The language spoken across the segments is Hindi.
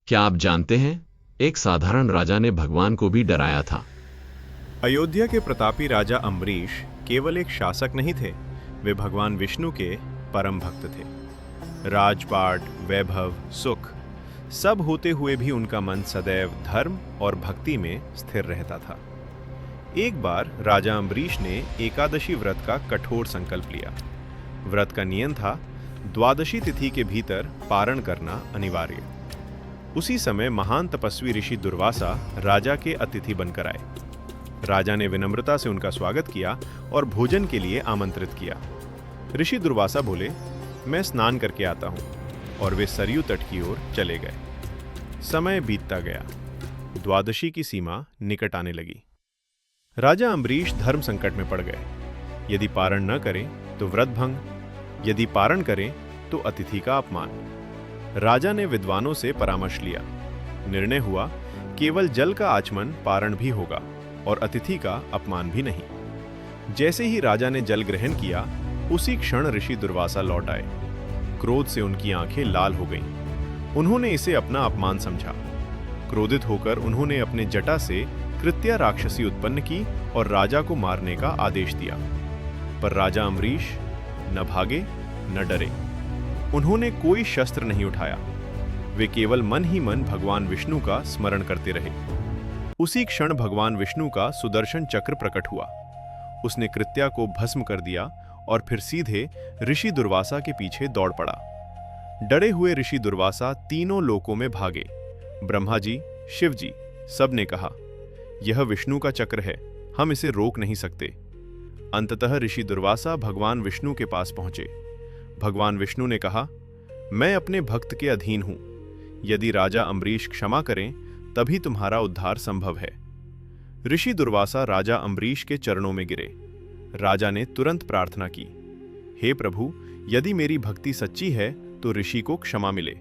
क्या आप जानते हैं, एक साधारण राजा ने भगवान को भी डराया था। अयोध्या के प्रतापी राजा अम्बरीश केवल एक शासक नहीं थे, वे भगवान विष्णु के परम भक्त थे। राजपाट, वैभव, सुख सब होते हुए भी उनका मन सदैव धर्म और भक्ति में स्थिर रहता था। एक बार राजा अम्बरीश ने एकादशी व्रत का कठोर संकल्प लिया। व्रत का नियम था द्वादशी तिथि के भीतर पारण करना अनिवार्य। उसी समय महान तपस्वी ऋषि दुर्वासा राजा के अतिथि बनकर आए। राजा ने विनम्रता से उनका स्वागत किया और भोजन के लिए आमंत्रित किया। ऋषि दुर्वासा बोले, मैं स्नान करके आता हूं, और वे सरयू तट की ओर चले गए। समय बीतता गया, द्वादशी की सीमा निकट आने लगी। राजा अम्बरीश धर्म संकट में पड़ गए। यदि पारण न करें तो व्रत भंग, यदि पारण करें तो अतिथि का अपमान। राजा ने विद्वानों से परामर्श लिया। निर्णय हुआ, केवल जल का आचमन पारण भी होगा और अतिथि का अपमान भी नहीं। जैसे ही राजा ने जल ग्रहण किया, उसी क्षण ऋषि दुर्वासा लौट आए। क्रोध से उनकी आंखें लाल हो गईं। उन्होंने इसे अपना अपमान समझा। क्रोधित होकर उन्होंने अपने जटा से कृत्या राक्षसी उत्पन्न की और राजा को मारने का आदेश दिया। पर राजा अम्बरीश न भागे न डरे। उन्होंने कोई शस्त्र नहीं उठाया। वे केवल मन ही मन भगवान विष्णु का स्मरण करते रहे। उसी क्षण भगवान विष्णु का सुदर्शन चक्र प्रकट हुआ। उसने कृत्या को भस्म कर दिया और फिर सीधे ऋषि दुर्वासा के पीछे दौड़ पड़ा। डरे हुए ऋषि दुर्वासा तीनों लोकों में भागे। ब्रह्मा जी, शिव जी, सब ने कहा, यह विष्णु का चक्र है, हम इसे रोक नहीं सकते। अंततः ऋषि दुर्वासा भगवान विष्णु के पास पहुंचे। भगवान विष्णु ने कहा, मैं अपने भक्त के अधीन हूं। यदि राजा अम्बरीश क्षमा करें तभी तुम्हारा उद्धार संभव है। ऋषि दुर्वासा राजा अम्बरीश के चरणों में गिरे। राजा ने तुरंत प्रार्थना की, हे प्रभु, यदि मेरी भक्ति सच्ची है तो ऋषि को क्षमा मिले।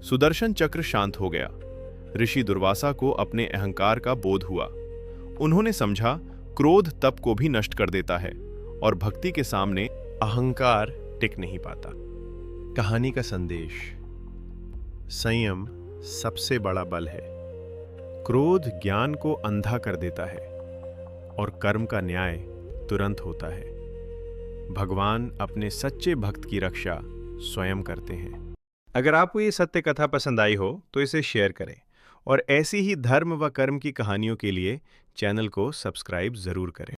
सुदर्शन चक्र शांत हो गया। ऋषि दुर्वासा को अपने अहंकार का बोध हुआ। उन्होंने समझा, क्रोध तप को भी नष्ट कर देता है और भक्ति के सामने अहंकार टिक नहीं पाता। कहानी का संदेश, संयम सबसे बड़ा बल है। क्रोध ज्ञान को अंधा कर देता है और कर्म का न्याय तुरंत होता है। भगवान अपने सच्चे भक्त की रक्षा स्वयं करते हैं। अगर आपको ये सत्य कथा पसंद आई हो तो इसे शेयर करें और ऐसी ही धर्म व कर्म की कहानियों के लिए चैनल को सब्सक्राइब जरूर करें।